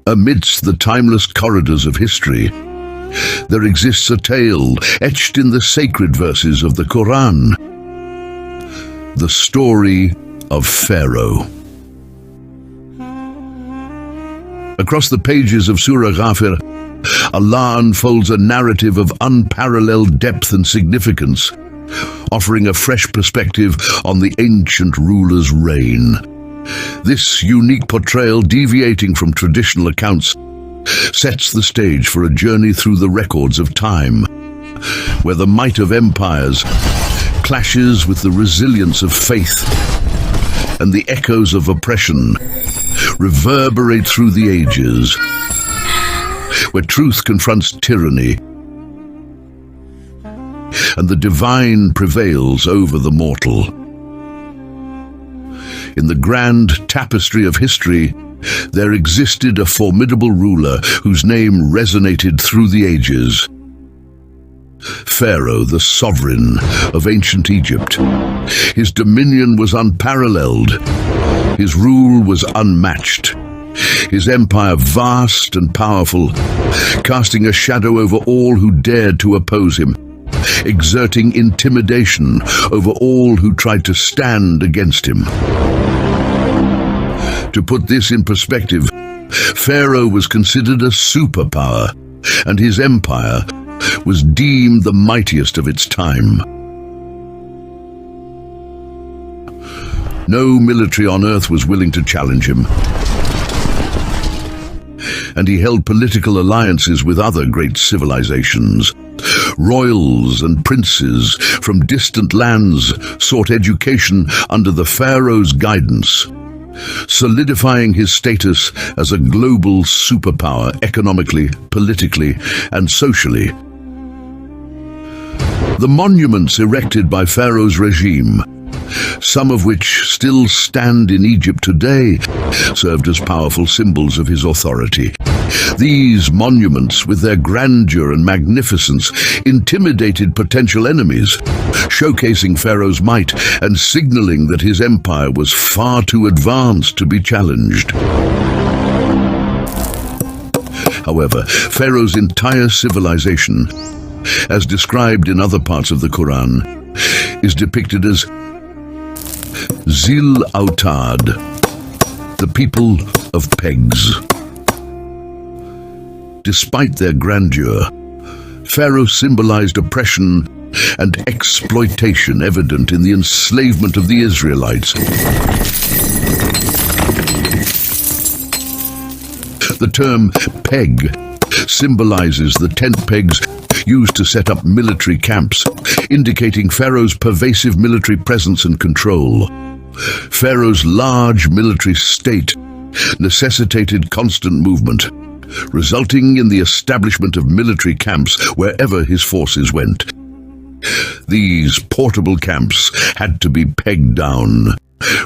Amidst the timeless corridors of history, there exists a tale etched in the sacred verses of the Quran. The story of Pharaoh. Across the pages of Surah Ghafir, Allah unfolds a narrative of unparalleled depth and significance, offering a fresh perspective on the ancient ruler's reign. This unique portrayal, deviating from traditional accounts, sets the stage for a journey through the records of time, where the might of empires clashes with the resilience of faith, and the echoes of oppression reverberate through the ages, where truth confronts tyranny and the divine prevails over the mortal. In the grand tapestry of history, there existed a formidable ruler whose name resonated through the ages. Pharaoh, the sovereign of ancient Egypt. His dominion was unparalleled. His rule was unmatched. His empire vast and powerful, casting a shadow over all who dared to oppose him, exerting intimidation over all who tried to stand against him. To put this in perspective, Pharaoh was considered a superpower, and his empire was deemed the mightiest of its time. No military on earth was willing to challenge him, and he held political alliances with other great civilizations. Royals and princes from distant lands sought education under the Pharaoh's guidance, solidifying his status as a global superpower economically, politically, and socially. The monuments erected by Pharaoh's regime, some of which still stand in Egypt today, served as powerful symbols of his authority. These monuments, with their grandeur and magnificence, intimidated potential enemies, showcasing Pharaoh's might and signaling that his empire was far too advanced to be challenged. However, Pharaoh's entire civilization, as described in other parts of the Quran, is depicted as Zil Autad, the people of pegs. Despite their grandeur, Pharaoh symbolized oppression and exploitation evident in the enslavement of the Israelites. The term peg symbolizes the tent pegs used to set up military camps, indicating Pharaoh's pervasive military presence and control. Pharaoh's large military state necessitated constant movement, resulting in the establishment of military camps wherever his forces went. These portable camps had to be pegged down,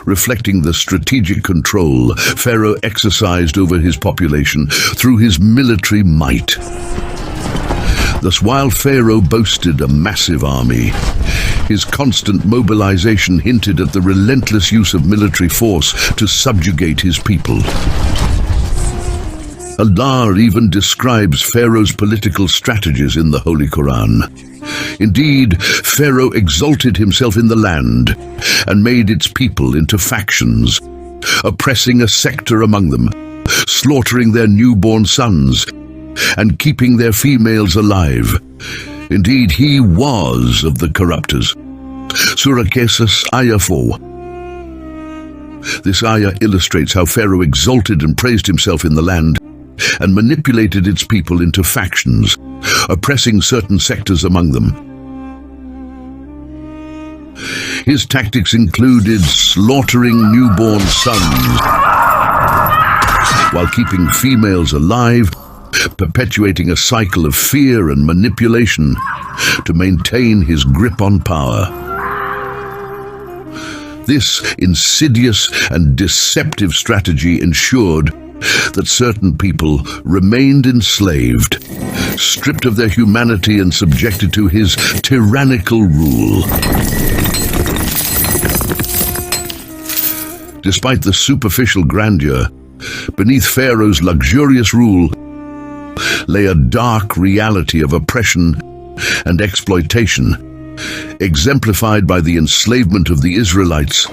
reflecting the strategic control Pharaoh exercised over his population through his military might. Thus, while Pharaoh boasted a massive army, his constant mobilization hinted at the relentless use of military force to subjugate his people. Allah even describes Pharaoh's political strategies in the Holy Quran. Indeed, Pharaoh exalted himself in the land and made its people into factions, oppressing a sector among them, slaughtering their newborn sons, and keeping their females alive. Indeed, he was of the corruptors. Surah Qasas, Ayah 4. This ayah illustrates how Pharaoh exalted and praised himself in the land and manipulated its people into factions, oppressing certain sectors among them. His tactics included slaughtering newborn sons while keeping females alive, perpetuating a cycle of fear and manipulation to maintain his grip on power. This insidious and deceptive strategy ensured that certain people remained enslaved, stripped of their humanity and subjected to his tyrannical rule. Despite the superficial grandeur, Beneath Pharaoh's luxurious rule lay a dark reality of oppression and exploitation, exemplified by the enslavement of the Israelites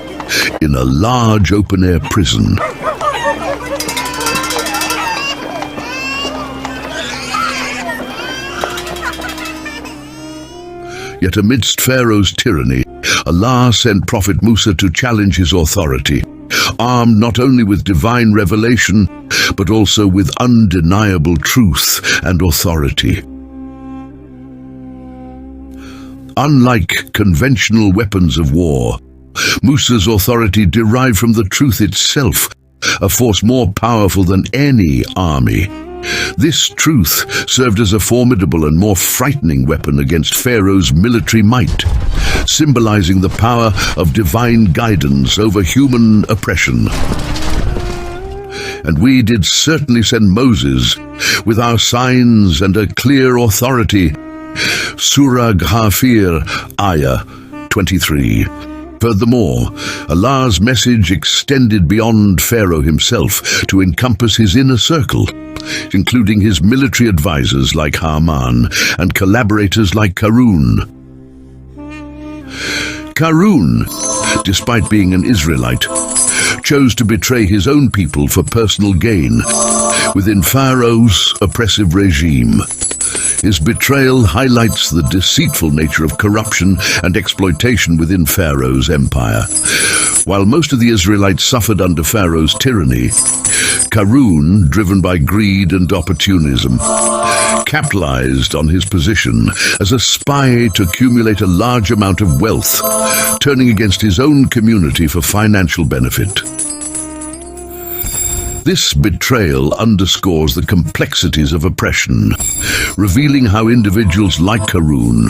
in a large open-air prison. Yet amidst Pharaoh's tyranny, Allah sent Prophet Musa to challenge his authority, armed not only with divine revelation, but also with undeniable truth and authority. Unlike conventional weapons of war, Musa's authority derived from the truth itself, a force more powerful than any army. This truth served as a formidable and more frightening weapon against Pharaoh's military might, symbolizing the power of divine guidance over human oppression. And we did certainly send Moses with our signs and a clear authority. Surah Ghafir, Ayah 23. Furthermore, Allah's message extended beyond Pharaoh himself to encompass his inner circle, including his military advisors like Haman and collaborators like Qarun. Qarun, despite being an Israelite, chose to betray his own people for personal gain within Pharaoh's oppressive regime. His betrayal highlights the deceitful nature of corruption and exploitation within Pharaoh's empire. While most of the Israelites suffered under Pharaoh's tyranny, Qarun, driven by greed and opportunism, capitalized on his position as a spy to accumulate a large amount of wealth, turning against his own community for financial benefit. This betrayal underscores the complexities of oppression, revealing how individuals like Qarun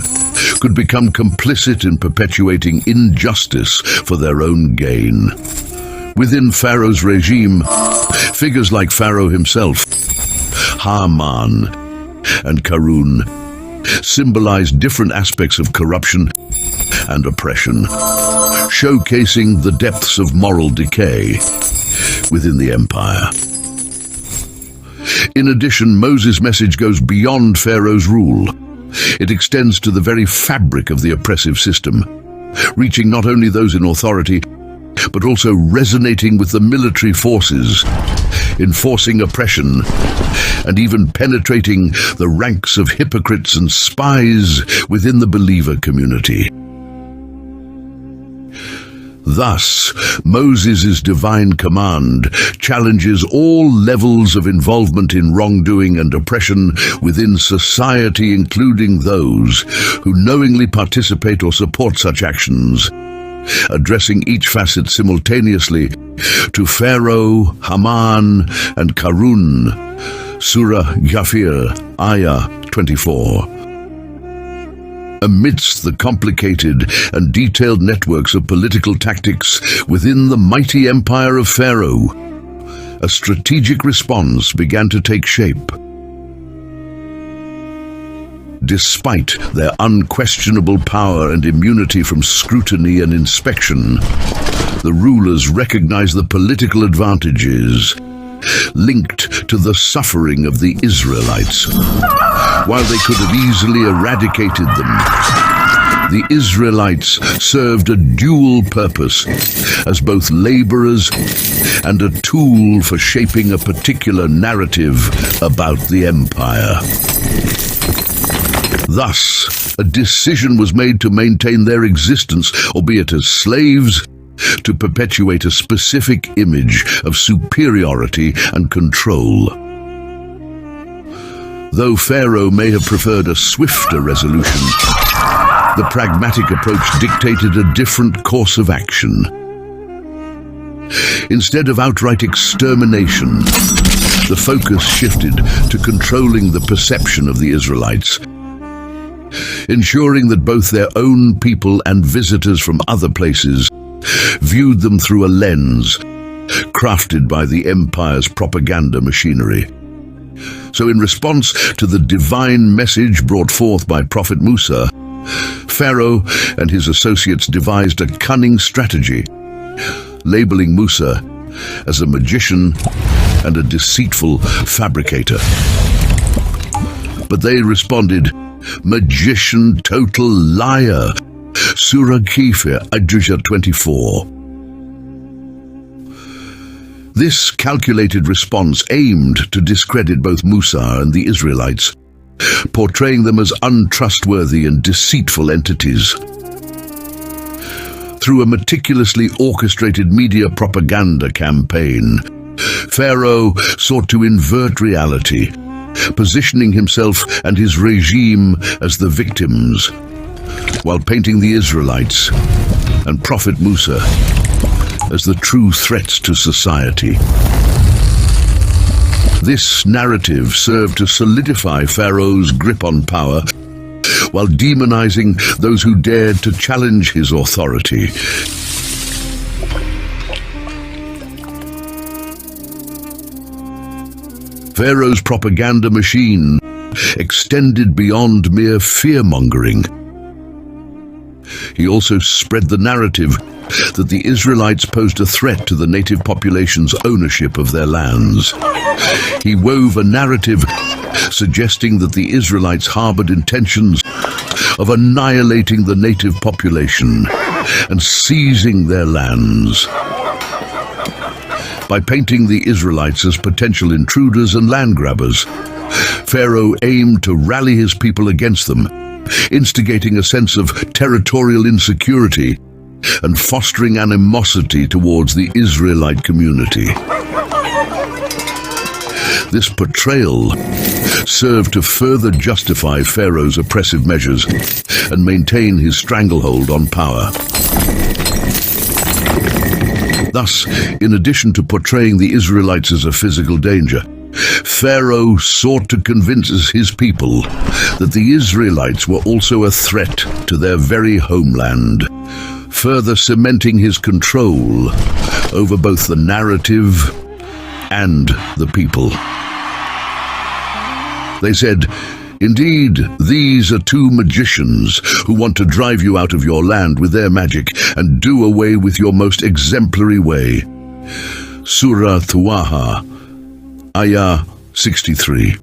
could become complicit in perpetuating injustice for their own gain. Within Pharaoh's regime, figures like Pharaoh himself, Haman, and Qarun symbolize different aspects of corruption and oppression, showcasing the depths of moral decay within the empire. In addition, Moses' message goes beyond Pharaoh's rule. It extends to the very fabric of the oppressive system, reaching not only those in authority, but also resonating with the military forces, enforcing oppression, and even penetrating the ranks of hypocrites and spies within the believer community. Thus, Moses' divine command challenges all levels of involvement in wrongdoing and oppression within society, including those who knowingly participate or support such actions, addressing each facet simultaneously to Pharaoh, Haman, and Qarun. Surah Ghafir, Ayah 24. Amidst the complicated and detailed networks of political tactics within the mighty empire of Pharaoh, a strategic response began to take shape. Despite their unquestionable power and immunity from scrutiny and inspection, the rulers recognized the political advantages linked to the suffering of the Israelites. While they could have easily eradicated them, the Israelites served a dual purpose as both laborers and a tool for shaping a particular narrative about the empire. Thus, a decision was made to maintain their existence, albeit as slaves, to perpetuate a specific image of superiority and control. Though Pharaoh may have preferred a swifter resolution, the pragmatic approach dictated a different course of action. Instead of outright extermination, the focus shifted to controlling the perception of the Israelites, ensuring that both their own people and visitors from other places viewed them through a lens crafted by the empire's propaganda machinery. So in response to the divine message brought forth by Prophet Musa, Pharaoh and his associates devised a cunning strategy, labeling Musa as a magician and a deceitful fabricator. But they responded, magician, total liar. Surah Kafir, Adjusha 24. This calculated response aimed to discredit both Musa and the Israelites, portraying them as untrustworthy and deceitful entities. Through a meticulously orchestrated media propaganda campaign, Pharaoh sought to invert reality, positioning himself and his regime as the victims, while painting the Israelites and Prophet Musa as the true threats to society. This narrative served to solidify Pharaoh's grip on power, while demonizing those who dared to challenge his authority. Pharaoh's propaganda machine extended beyond mere fear-mongering. He also spread the narrative that the Israelites posed a threat to the native population's ownership of their lands. He wove a narrative suggesting that the Israelites harbored intentions of annihilating the native population and seizing their lands. By painting the Israelites as potential intruders and land grabbers, Pharaoh aimed to rally his people against them, instigating a sense of territorial insecurity and fostering animosity towards the Israelite community. This portrayal served to further justify Pharaoh's oppressive measures and maintain his stranglehold on power. Thus, in addition to portraying the Israelites as a physical danger, Pharaoh sought to convince his people that the Israelites were also a threat to their very homeland, further cementing his control over both the narrative and the people. They said, "Indeed, these are two magicians who want to drive you out of your land with their magic and do away with your most exemplary way." Surah Taha, Ayah 63.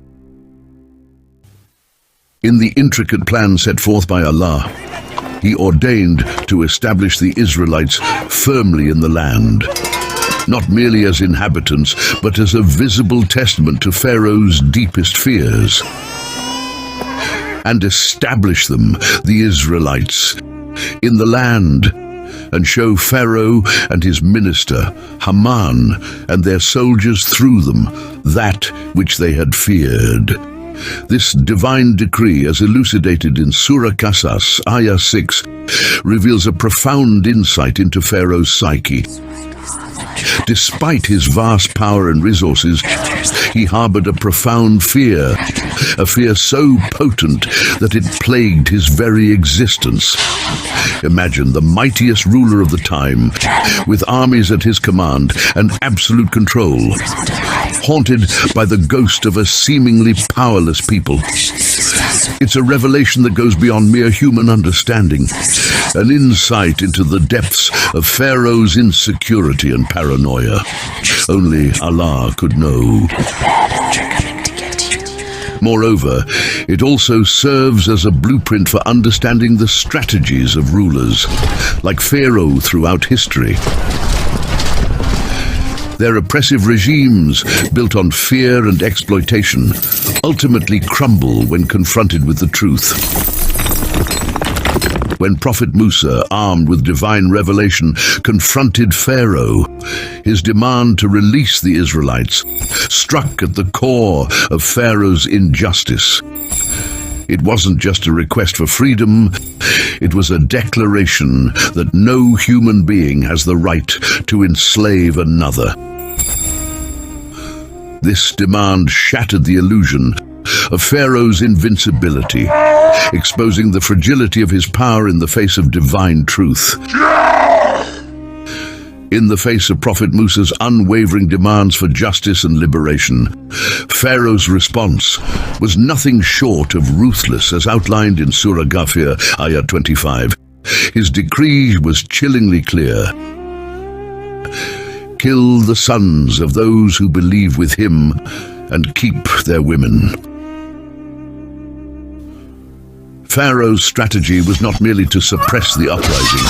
In the intricate plan set forth by Allah, He ordained to establish the Israelites firmly in the land, not merely as inhabitants, but as a visible testament to Pharaoh's deepest fears, and establish them, the Israelites, in the land, and show Pharaoh and his minister, Haman, and their soldiers through them that which they had feared. This divine decree, as elucidated in Surah Qasas, Ayah 6, reveals a profound insight into Pharaoh's psyche. Despite his vast power and resources, he harbored a profound fear, a fear so potent that it plagued his very existence. Imagine the mightiest ruler of the time, with armies at his command and absolute control, haunted by the ghost of a seemingly powerless people. It's a revelation that goes beyond mere human understanding, an insight into the depths of Pharaoh's insecurity and paranoia. Only Allah could know. Moreover, it also serves as a blueprint for understanding the strategies of rulers, like Pharaoh throughout history. Their oppressive regimes, built on fear and exploitation, ultimately crumble when confronted with the truth. When Prophet Musa, armed with divine revelation, confronted Pharaoh, his demand to release the Israelites struck at the core of Pharaoh's injustice. It wasn't just a request for freedom, it was a declaration that no human being has the right to enslave another. This demand shattered the illusion of Pharaoh's invincibility, exposing the fragility of his power in the face of divine truth. In the face of Prophet Musa's unwavering demands for justice and liberation, Pharaoh's response was nothing short of ruthless, as outlined in Surah Kafir, Ayah 25. His decree was chillingly clear. kill the sons of those who believe with him and keep their women. Pharaoh's strategy was not merely to suppress the uprising.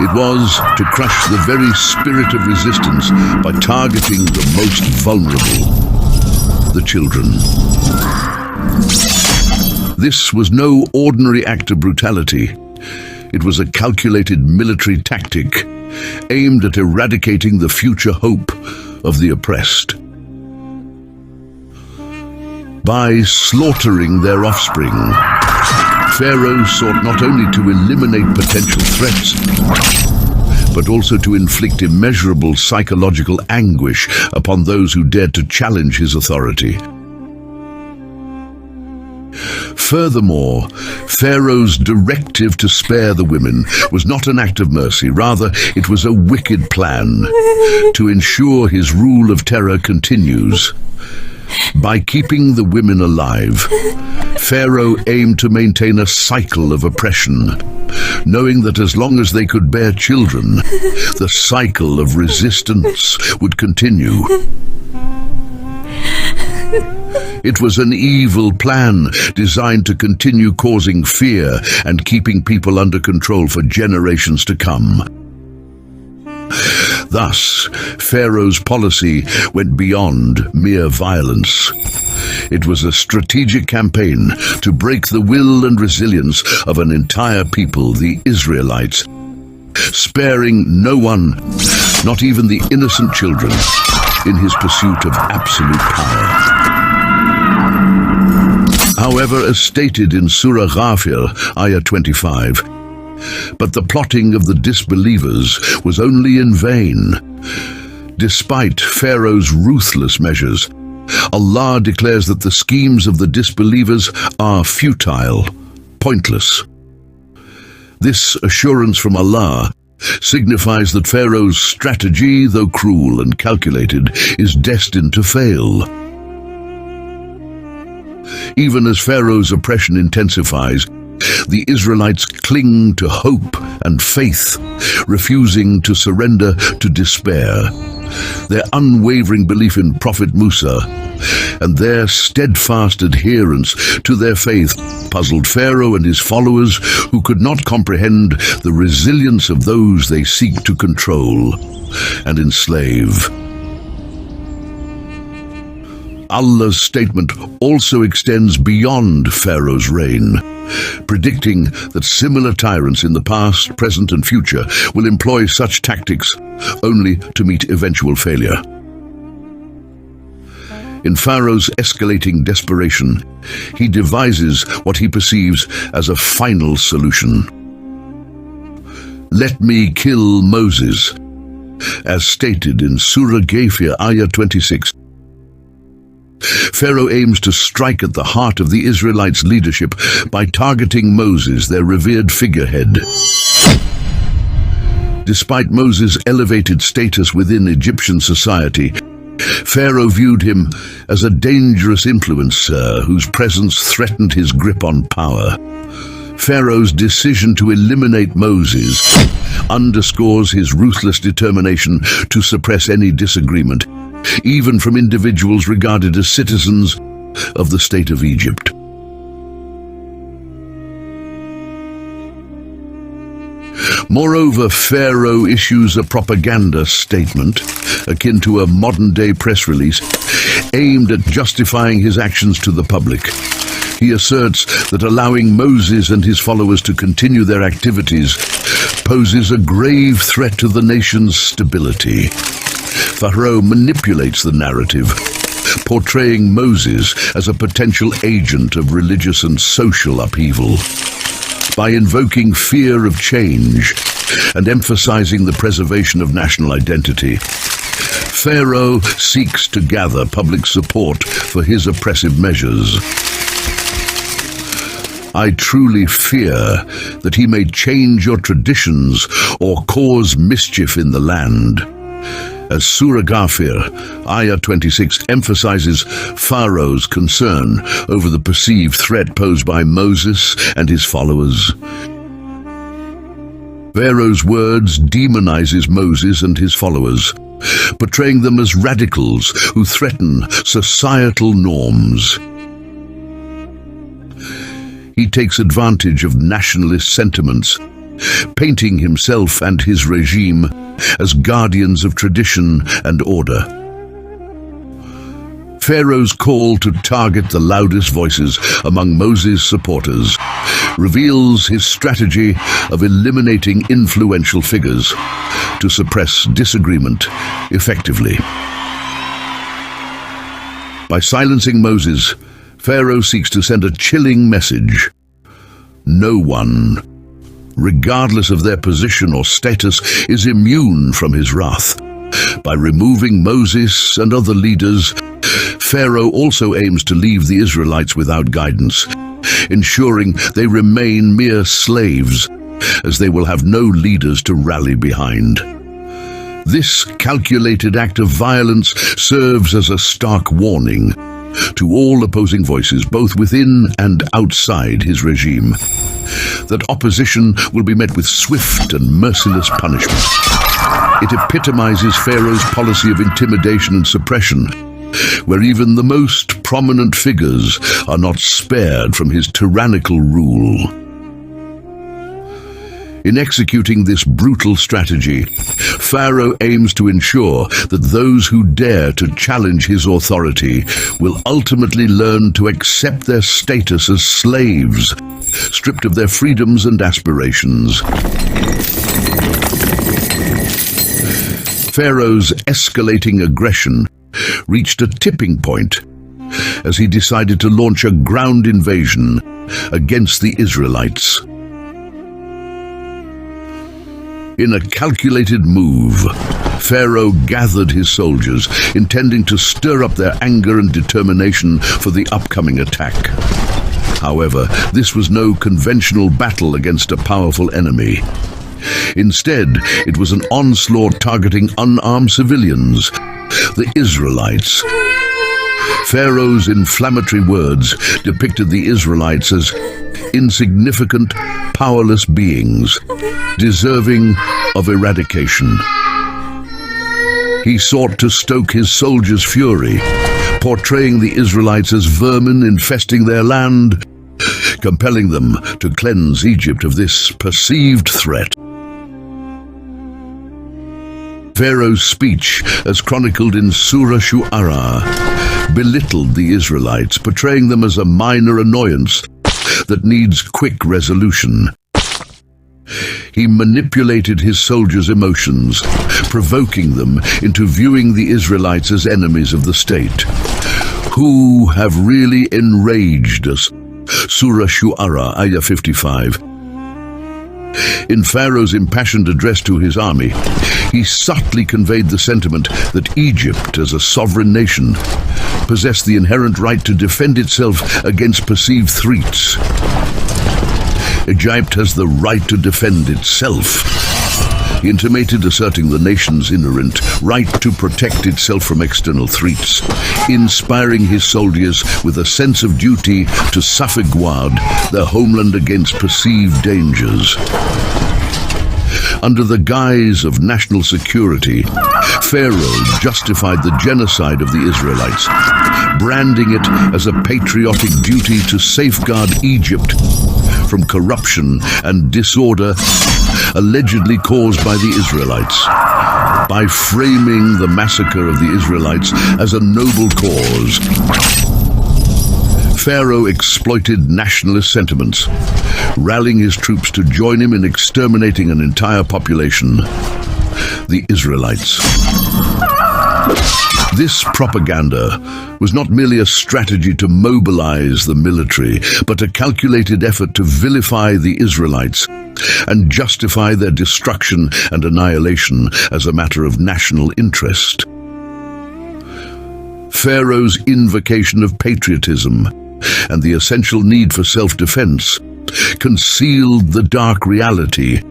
It was to crush the very spirit of resistance by targeting the most vulnerable, the children. This was no ordinary act of brutality. It was a calculated military tactic aimed at eradicating the future hope of the oppressed. By slaughtering their offspring, Pharaoh sought not only to eliminate potential threats, but also to inflict immeasurable psychological anguish upon those who dared to challenge his authority. Furthermore, Pharaoh's directive to spare the women was not an act of mercy. Rather, it was a wicked plan to ensure his rule of terror continues. By keeping the women alive, Pharaoh aimed to maintain a cycle of oppression, knowing that as long as they could bear children, the cycle of resistance would continue. It was an evil plan designed to continue causing fear and keeping people under control for generations to come. Thus, Pharaoh's policy went beyond mere violence. It was a strategic campaign to break the will and resilience of an entire people, the Israelites, sparing no one, not even the innocent children, in his pursuit of absolute power. However, as stated in Surah Ghafir, Ayah 25, but the plotting of the disbelievers was only in vain. Despite Pharaoh's ruthless measures, Allah declares that the schemes of the disbelievers are futile, pointless. This assurance from Allah signifies that Pharaoh's strategy, though cruel and calculated, is destined to fail. Even as Pharaoh's oppression intensifies, the Israelites cling to hope and faith, refusing to surrender to despair. Their unwavering belief in Prophet Musa and their steadfast adherence to their faith puzzled Pharaoh and his followers, who could not comprehend the resilience of those they seek to control and enslave. Allah's statement also extends beyond Pharaoh's reign, predicting that similar tyrants in the past, present and future will employ such tactics only to meet eventual failure. In Pharaoh's escalating desperation, he devises what he perceives as a final solution. Let me kill Moses, as stated in Surah Ghafir, Ayah 26. Pharaoh aims to strike at the heart of the Israelites' leadership by targeting Moses, their revered figurehead. Despite Moses' elevated status within Egyptian society, Pharaoh viewed him as a dangerous influencer whose presence threatened his grip on power. Pharaoh's decision to eliminate Moses underscores his ruthless determination to suppress any disagreement, even from individuals regarded as citizens of the state of Egypt. Moreover, Pharaoh issues a propaganda statement, akin to a modern-day press release, aimed at justifying his actions to the public. He asserts that allowing Moses and his followers to continue their activities poses a grave threat to the nation's stability. Pharaoh manipulates the narrative, portraying Moses as a potential agent of religious and social upheaval. By invoking fear of change and emphasizing the preservation of national identity, Pharaoh seeks to gather public support for his oppressive measures. I truly fear that he may change your traditions or cause mischief in the land. As Surah Ghafir, Ayah 26 emphasizes Pharaoh's concern over the perceived threat posed by Moses and his followers. Pharaoh's words demonizes Moses and his followers, portraying them as radicals who threaten societal norms. He takes advantage of nationalist sentiments, painting himself and his regime as guardians of tradition and order. Pharaoh's call to target the loudest voices among Moses' supporters reveals his strategy of eliminating influential figures to suppress disagreement effectively. By silencing Moses, Pharaoh seeks to send a chilling message. No one, regardless of their position or status, is immune from his wrath. By removing Moses and other leaders, Pharaoh also aims to leave the Israelites without guidance, ensuring they remain mere slaves, as they will have no leaders to rally behind. This calculated act of violence serves as a stark warning to all opposing voices, both within and outside his regime, that opposition will be met with swift and merciless punishment. It epitomizes Pharaoh's policy of intimidation and suppression, where even the most prominent figures are not spared from his tyrannical rule. In executing this brutal strategy, Pharaoh aims to ensure that those who dare to challenge his authority will ultimately learn to accept their status as slaves, stripped of their freedoms and aspirations. Pharaoh's escalating aggression reached a tipping point as he decided to launch a ground invasion against the Israelites. In a calculated move, Pharaoh gathered his soldiers, intending to stir up their anger and determination for the upcoming attack. However, this was no conventional battle against a powerful enemy. Instead, it was an onslaught targeting unarmed civilians, the Israelites. Pharaoh's inflammatory words depicted the Israelites as insignificant, powerless beings, deserving of eradication. He sought to stoke his soldiers' fury, portraying the Israelites as vermin infesting their land, compelling them to cleanse Egypt of this perceived threat. Pharaoh's speech, as chronicled in Surah Shu'ara, belittled the Israelites, portraying them as a minor annoyance that needs quick resolution. He manipulated his soldiers' emotions, provoking them into viewing the Israelites as enemies of the state. Who have really enraged us? Surah Shu'ara, Ayah 55. In Pharaoh's impassioned address to his army, he subtly conveyed the sentiment that Egypt, as a sovereign nation, possessed the inherent right to defend itself against perceived threats. Egypt has the right to defend itself. He intimated asserting the nation's inherent right to protect itself from external threats, inspiring his soldiers with a sense of duty to salvaguard their homeland against perceived dangers. Under the guise of national security, Pharaoh justified the genocide of the Israelites, branding it as a patriotic duty to safeguard Egypt from corruption and disorder allegedly caused by the Israelites. By framing the massacre of the Israelites as a noble cause, Pharaoh exploited nationalist sentiments, rallying his troops to join him in exterminating an entire population, the Israelites. This propaganda was not merely a strategy to mobilize the military, but a calculated effort to vilify the Israelites and justify their destruction and annihilation as a matter of national interest. Pharaoh's invocation of patriotism and the essential need for self-defense concealed the dark reality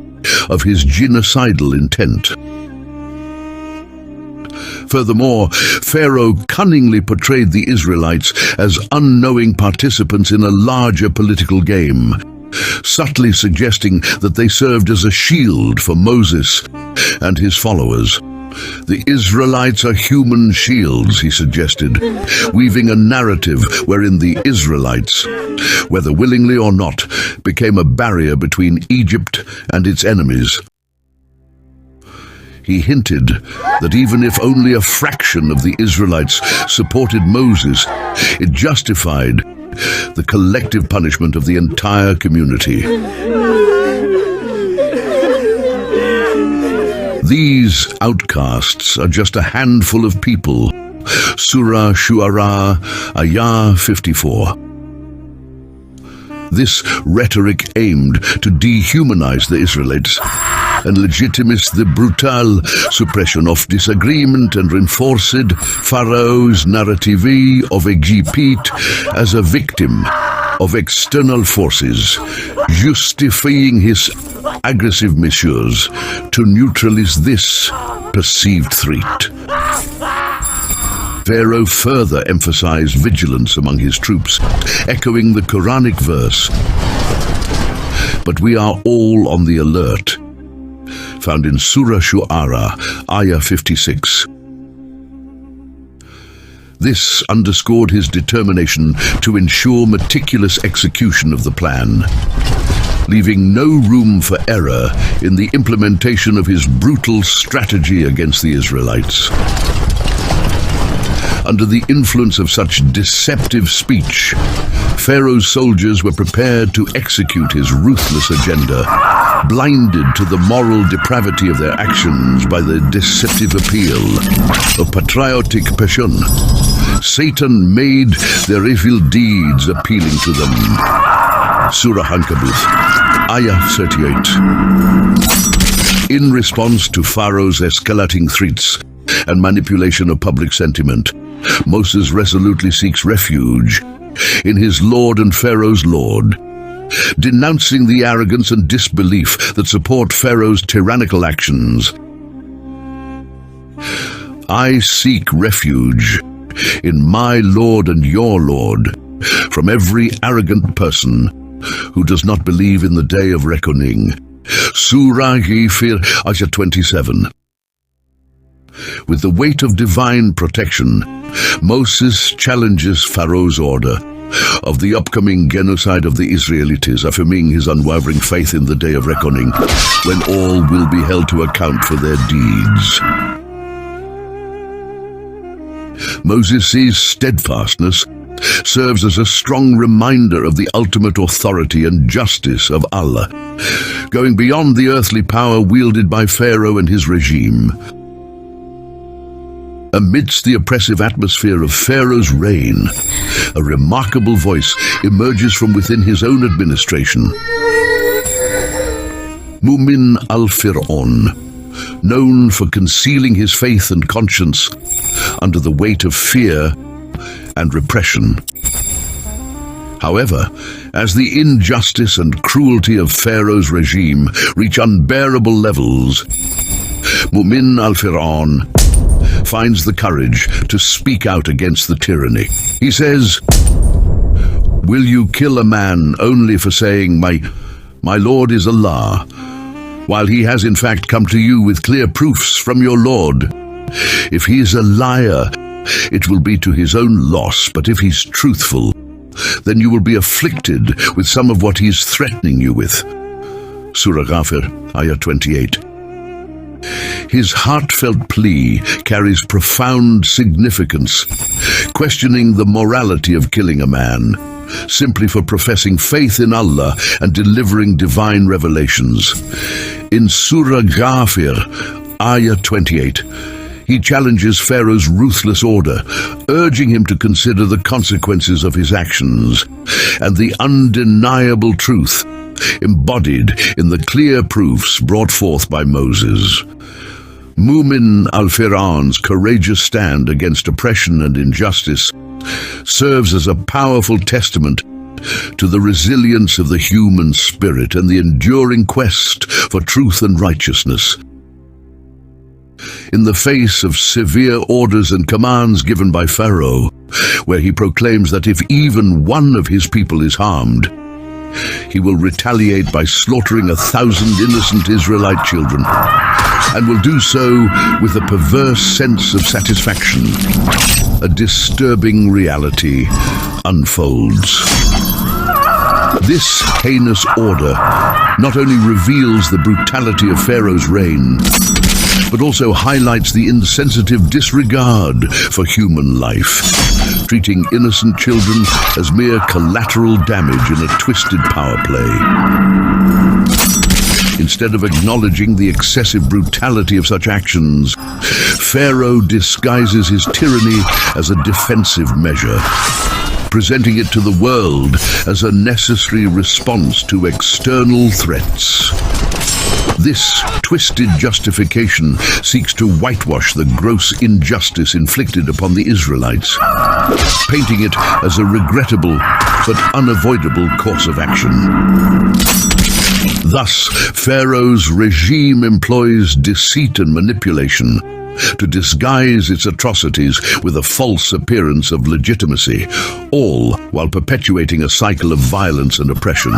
of his genocidal intent. Furthermore, Pharaoh cunningly portrayed the Israelites as unknowing participants in a larger political game, subtly suggesting that they served as a shield for Moses and his followers. The Israelites are human shields, he suggested, weaving a narrative wherein the Israelites, whether willingly or not, became a barrier between Egypt and its enemies. He hinted that even if only a fraction of the Israelites supported Moses, it justified the collective punishment of the entire community. These outcasts are just a handful of people. Surah Shu'ara, Ayah 54. This rhetoric aimed to dehumanize the Israelites and legitimize the brutal suppression of disagreement and reinforced Pharaoh's narrative of Egypt as a victim of external forces, justifying his aggressive measures to neutralize this perceived threat. Pharaoh further emphasized vigilance among his troops, echoing the Quranic verse, "But we are all on the alert," found in Surah Shu'ara, Ayah 56. This underscored his determination to ensure meticulous execution of the plan, leaving no room for error in the implementation of his brutal strategy against the Israelites. Under the influence of such deceptive speech, Pharaoh's soldiers were prepared to execute his ruthless agenda, blinded to the moral depravity of their actions by the deceptive appeal of patriotic passion. Satan made their evil deeds appealing to them. Surah Ankabut, Ayah 38. In response to Pharaoh's escalating threats and manipulation of public sentiment, Moses resolutely seeks refuge in his Lord and Pharaoh's Lord, denouncing the arrogance and disbelief that support Pharaoh's tyrannical actions. "I seek refuge in my Lord and your Lord from every arrogant person who does not believe in the day of reckoning." Surah Ayah 27. With the weight of divine protection, Moses challenges Pharaoh's order of the upcoming genocide of the Israelites, affirming his unwavering faith in the day of reckoning, when all will be held to account for their deeds. Moses' steadfastness serves as a strong reminder of the ultimate authority and justice of Allah, going beyond the earthly power wielded by Pharaoh and his regime. Amidst the oppressive atmosphere of Pharaoh's reign, a remarkable voice emerges from within his own administration. Mu'min al-Fir'aun, known for concealing his faith and conscience under the weight of fear and repression. However, as the injustice and cruelty of Pharaoh's regime reach unbearable levels, Mu'min al-Fir'aun finds the courage to speak out against the tyranny. He says, "Will you kill a man only for saying, my Lord is Allah, while he has in fact come to you with clear proofs from your Lord? If he is a liar, it will be to his own loss, but if he's truthful, then you will be afflicted with some of what he is threatening you with." Surah Ghafir, Ayah 28. His heartfelt plea carries profound significance, questioning the morality of killing a man simply for professing faith in Allah and delivering divine revelations. In Surah Ghafir, Ayah 28, he challenges Pharaoh's ruthless order, urging him to consider the consequences of his actions and the undeniable truth embodied in the clear proofs brought forth by Moses. Mu'min al-Fir'aun's courageous stand against oppression and injustice serves as a powerful testament to the resilience of the human spirit and the enduring quest for truth and righteousness. In the face of severe orders and commands given by Pharaoh, where he proclaims that if even one of his people is harmed, He will retaliate by slaughtering 1,000 innocent Israelite children, and will do so with a perverse sense of satisfaction. A disturbing reality unfolds. This heinous order not only reveals the brutality of Pharaoh's reign, but also highlights the insensitive disregard for human life, treating innocent children as mere collateral damage in a twisted power play. Instead of acknowledging the excessive brutality of such actions, Pharaoh disguises his tyranny as a defensive measure, presenting it to the world as a necessary response to external threats. This twisted justification seeks to whitewash the gross injustice inflicted upon the Israelites, painting it as a regrettable but unavoidable course of action. Thus, Pharaoh's regime employs deceit and manipulation to disguise its atrocities with a false appearance of legitimacy, all while perpetuating a cycle of violence and oppression.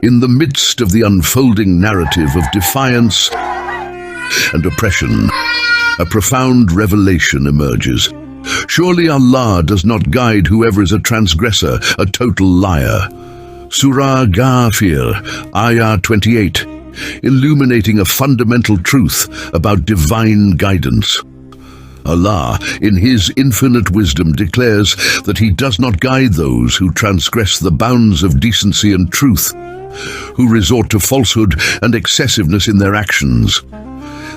In the midst of the unfolding narrative of defiance and oppression, a profound revelation emerges. Surely Allah does not guide whoever is a transgressor, a total liar. Surah Ghafir, Ayah 28, illuminating a fundamental truth about divine guidance. Allah, in His infinite wisdom, declares that He does not guide those who transgress the bounds of decency and truth, who resort to falsehood and excessiveness in their actions.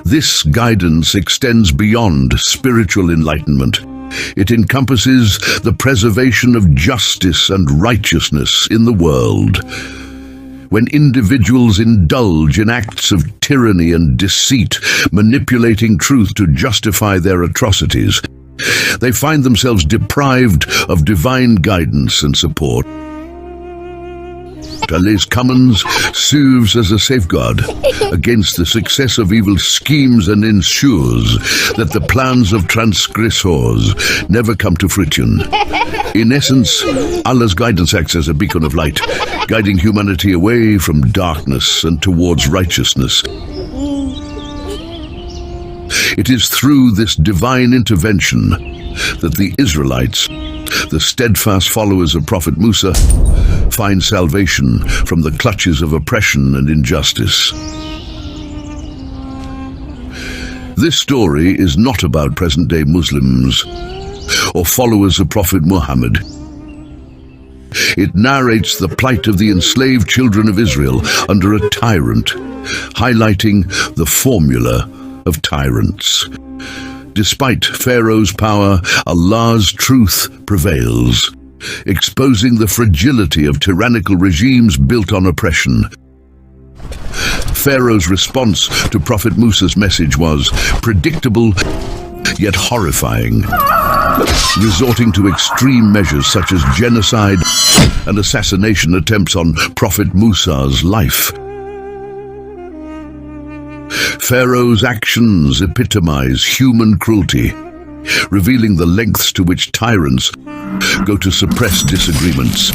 This guidance extends beyond spiritual enlightenment. It encompasses the preservation of justice and righteousness in the world. When individuals indulge in acts of tyranny and deceit, manipulating truth to justify their atrocities, they find themselves deprived of divine guidance and support. Allah's commands serves as a safeguard against the success of evil schemes and ensures that the plans of transgressors never come to fruition. In essence, Allah's guidance acts as a beacon of light, guiding humanity away from darkness and towards righteousness. It is through this divine intervention that the Israelites, the steadfast followers of Prophet Musa, find salvation from the clutches of oppression and injustice. This story is not about present-day Muslims or followers of Prophet Muhammad. It narrates the plight of the enslaved children of Israel under a tyrant, highlighting the formula of tyrants. Despite Pharaoh's power, Allah's truth prevails, exposing the fragility of tyrannical regimes built on oppression. Pharaoh's response to Prophet Musa's message was predictable yet horrifying, resorting to extreme measures such as genocide and assassination attempts on Prophet Musa's life. Pharaoh's actions epitomize human cruelty, revealing the lengths to which tyrants go to suppress disagreements.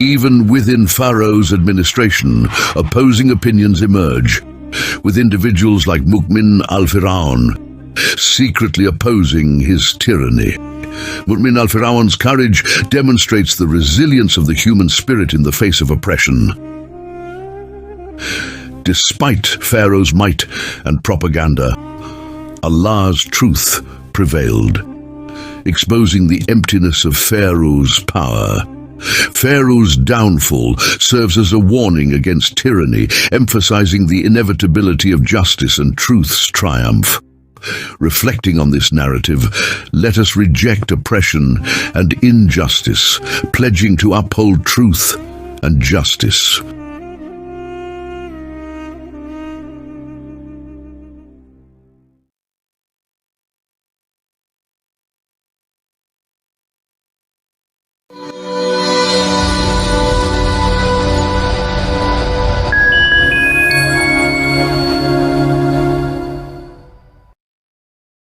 Even within Pharaoh's administration, opposing opinions emerge, with individuals like Mu'min al-Fir'aun secretly opposing his tyranny. Mu'min al-Fir'aun's courage demonstrates the resilience of the human spirit in the face of oppression. Despite Pharaoh's might and propaganda, Allah's truth prevailed, exposing the emptiness of Pharaoh's power. Pharaoh's downfall serves as a warning against tyranny, emphasizing the inevitability of justice and truth's triumph. Reflecting on this narrative, let us reject oppression and injustice, pledging to uphold truth and justice.